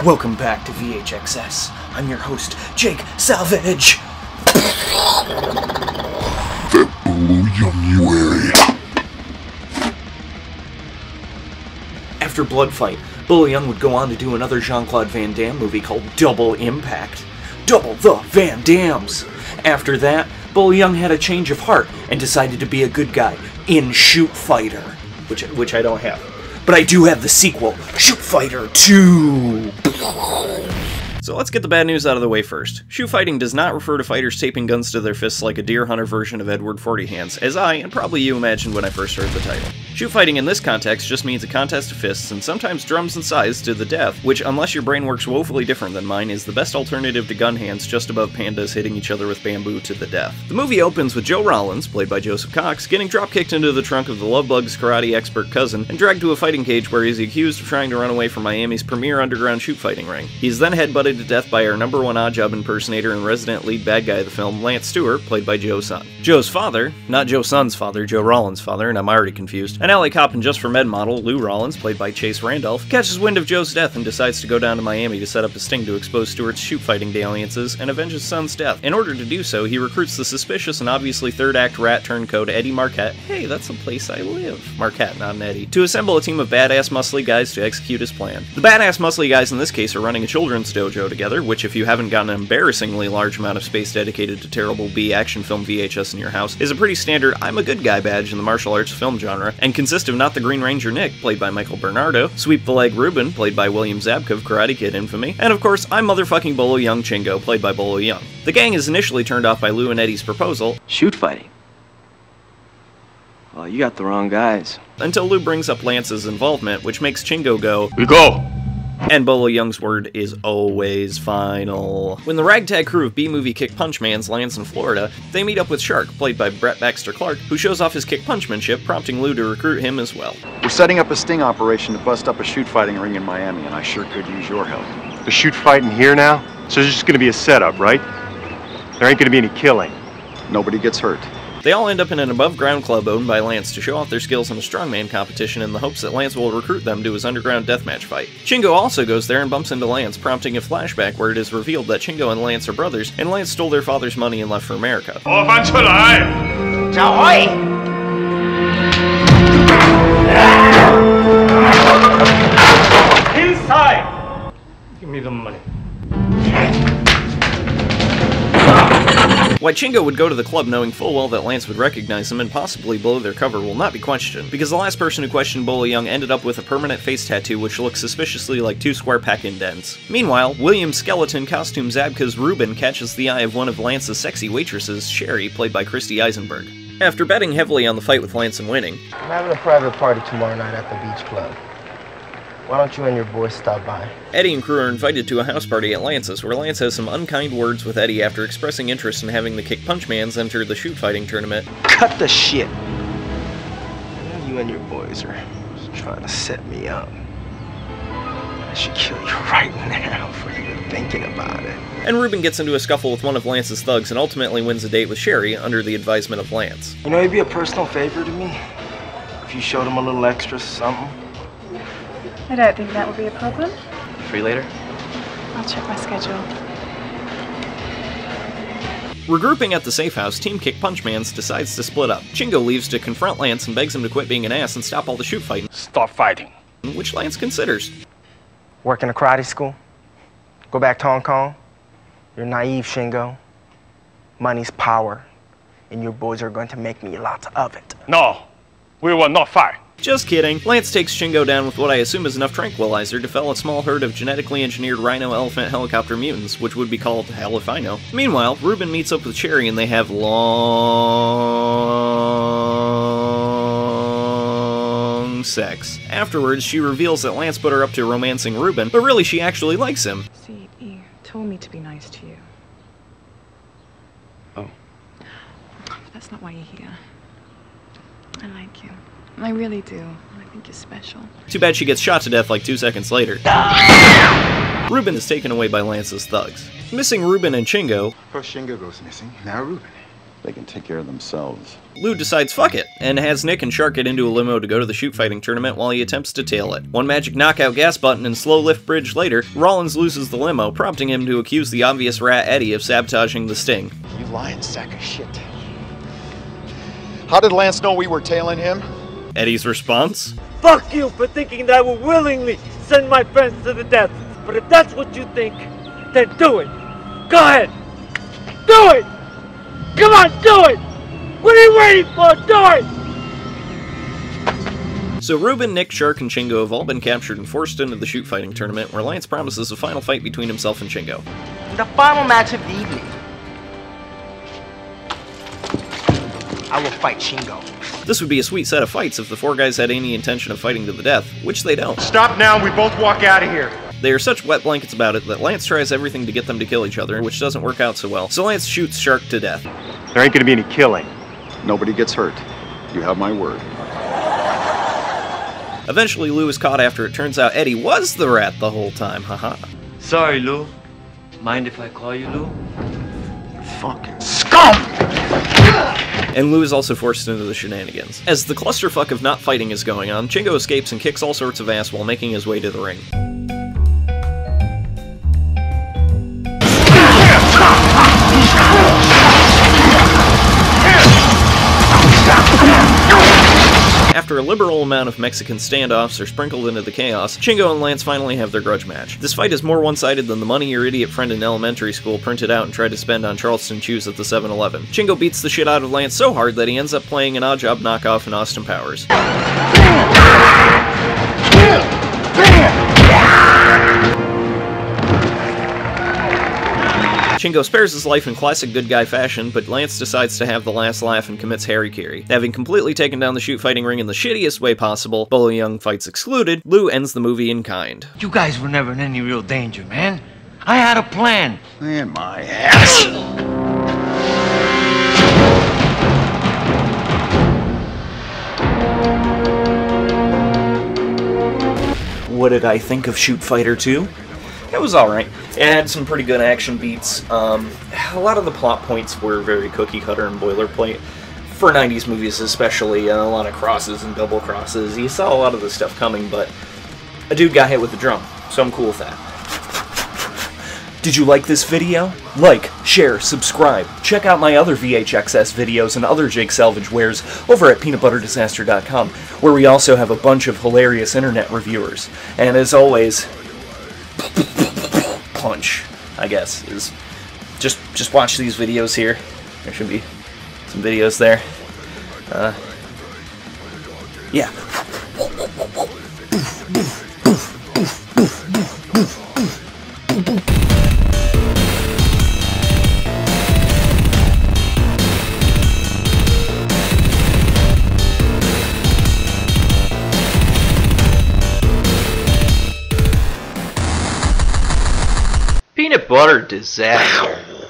Welcome back to VHXS. I'm your host, Jake Salvage. Feb-Bolo-Yeung-Uary. After Blood Fight, Bolo-Yeung would go on to do another Jean-Claude Van Damme movie called Double Impact. Double the Van Dams! After that, Bolo-Yeung had a change of heart and decided to be a good guy in Shootfighter, which I don't have. But I do have the sequel, Shootfighter 2! So let's get the bad news out of the way first. Shoot fighting does not refer to fighters taping guns to their fists like a deer hunter version of Edward 40 Hands, as I, and probably you, imagined when I first heard the title. Shoot fighting in this context just means a contest of fists, and sometimes drums and sides to the death, which, unless your brain works woefully different than mine, is the best alternative to gun hands just above pandas hitting each other with bamboo to the death. The movie opens with Joe Rollins, played by Joseph Cox, getting drop-kicked into the trunk of the Lovebug's karate expert cousin, and dragged to a fighting cage where he's accused of trying to run away from Miami's premier underground shoot fighting ring. He's then headbutted to death by our #1 odd-job impersonator and resident lead bad guy of the film, Lance Stewart, played by Joe's son. Joe's father, not Joe Son's father, Joe Rollins' father, and I'm already confused, an LA cop and Just for Med model, Lou Rollins, played by Chase Randolph, catches wind of Joe's death and decides to go down to Miami to set up a sting to expose Stewart's shoot-fighting dalliances and avenge his son's death. In order to do so, he recruits the suspicious and obviously third-act rat turncoat Eddie Marquette, hey, that's the place I live, Marquette, not an Eddie, to assemble a team of badass muscly guys to execute his plan. The badass muscly guys in this case are running a children's dojo together, which if you haven't got an embarrassingly large amount of space dedicated to terrible B action film VHS in your house, is a pretty standard I'm a good guy badge in the martial arts film genre, and consists of not the Green Ranger Nick, played by Michael Bernardo, Sweep the Leg Ruben, played by William Zabka of Karate Kid infamy, and of course, I'm motherfucking Bolo-Yeung Chingo, played by Bolo-Yeung. The gang is initially turned off by Lou and Eddie's proposal, shoot fighting? Well, you got the wrong guys. Until Lou brings up Lance's involvement, which makes Chingo go, We go! and Bolo-Yeung's word is always final. When the ragtag crew of B-movie kick-punch-mans lands in Florida, they meet up with Shark, played by Brett Baxter Clark, who shows off his kick-punchmanship, prompting Lou to recruit him as well. We're setting up a sting operation to bust up a shoot fighting ring in Miami, and I sure could use your help. The shoot fighting here now? So there's just gonna be a setup, right? There ain't gonna be any killing. Nobody gets hurt. They all end up in an above-ground club owned by Lance to show off their skills in a strongman competition in the hopes that Lance will recruit them to his underground deathmatch fight. Chingo also goes there and bumps into Lance, prompting a flashback where it is revealed that Chingo and Lance are brothers, and Lance stole their father's money and left for America. Inside! Give me the money. Why Chingo would go to the club knowing full well that Lance would recognize him and possibly blow their cover will not be questioned, because the last person who questioned Bolo-Yeung ended up with a permanent face tattoo which looks suspiciously like 2 square pack indents. Meanwhile, William Skeleton Costume Zabka's Ruben catches the eye of one of Lance's sexy waitresses, Sherry, played by Christy Eisenberg. After betting heavily on the fight with Lance and winning, I'm having a private party tomorrow night at the beach club. Why don't you and your boys stop by? Eddie and crew are invited to a house party at Lance's, where Lance has some unkind words with Eddie after expressing interest in having the kick-punch-mans enter the shoot-fighting tournament. Cut the shit! You and your boys are trying to set me up. I should kill you right now for you thinking about it. And Ruben gets into a scuffle with one of Lance's thugs and ultimately wins a date with Sherry under the advisement of Lance. You know, it'd be a personal favor to me if you showed him a little extra something. I don't think that would be a problem. Free later? I'll check my schedule. Regrouping at the safe house, Team Kick-Punch-Mans decides to split up. Chingo leaves to confront Lance and begs him to quit being an ass and stop all the shoot fighting. Stop fighting. Which Lance considers. Work in a karate school? Go back to Hong Kong? You're naive, Shingo. Money's power, and your boys are going to make me lots of it. No, we will not fight. Just kidding. Lance takes Chingo down with what I assume is enough tranquilizer to fell a small herd of genetically engineered rhino elephant helicopter mutants, which would be called hell if I know. Meanwhile, Ruben meets up with Sherry and they have long sex. Afterwards, she reveals that Lance put her up to romancing Ruben, but really she actually likes him. See, you told me to be nice to you. Oh. But that's not why you're here. I like you. I really do. I think you're special. Too bad she gets shot to death like 2 seconds later. Ruben is taken away by Lance's thugs. Missing Ruben and Chingo. First Shingo goes missing, now Ruben. They can take care of themselves. Lou decides fuck it, and has Nick and Shark get into a limo to go to the shoot fighting tournament while he attempts to tail it. One magic knockout gas button and slow lift bridge later, Rollins loses the limo, prompting him to accuse the obvious rat Eddie of sabotaging the sting. You lying sack of shit. How did Lance know we were tailing him? Eddie's response? Fuck you for thinking that I would willingly send my friends to the death. But if that's what you think, then do it. Go ahead. Do it. Come on, do it. What are you waiting for? Do it. So Ruben, Nick, Shark, and Chingo have all been captured and forced into the shoot fighting tournament, where Lance promises a final fight between himself and Chingo. The final match of the evening, I will fight Chingo. This would be a sweet set of fights if the four guys had any intention of fighting to the death, which they don't. Stop now and we both walk out of here. They are such wet blankets about it that Lance tries everything to get them to kill each other, which doesn't work out so well, so Lance shoots Shark to death. There ain't gonna be any killing. Nobody gets hurt. You have my word. Eventually Lou is caught after it turns out Eddie was the rat the whole time, haha. Sorry, Lou. Mind if I call you Lou? Fucking scum! And Lou is also forced into the shenanigans. As the clusterfuck of not fighting is going on, Chingo escapes and kicks all sorts of ass while making his way to the ring. After a liberal amount of Mexican standoffs are sprinkled into the chaos, Chingo and Lance finally have their grudge match. This fight is more one-sided than the money your idiot friend in elementary school printed out and tried to spend on Charleston Chews at the 7-Eleven. Chingo beats the shit out of Lance so hard that he ends up playing an odd-job knockoff in Austin Powers. Chingo spares his life in classic good guy fashion, but Lance decides to have the last laugh and commits harikiri. Having completely taken down the shoot fighting ring in the shittiest way possible, Bolo-Yeung fights excluded, Lou ends the movie in kind. You guys were never in any real danger, man. I had a plan. In my ass! What did I think of Shoot Fighter 2? It was alright. It had some pretty good action beats. A lot of the plot points were very cookie cutter and boilerplate. For 90s movies especially, a lot of crosses and double crosses. You saw a lot of this stuff coming, but a dude got hit with a drum, so I'm cool with that. Did you like this video? Like, share, subscribe. Check out my other VHXS videos and other Jake Salvage wares over at peanutbutterdisaster.com, where we also have a bunch of hilarious internet reviewers. And as always, punch, I guess, is just watch these videos here. There should be some videos there. Yeah. Peanut butter disaster.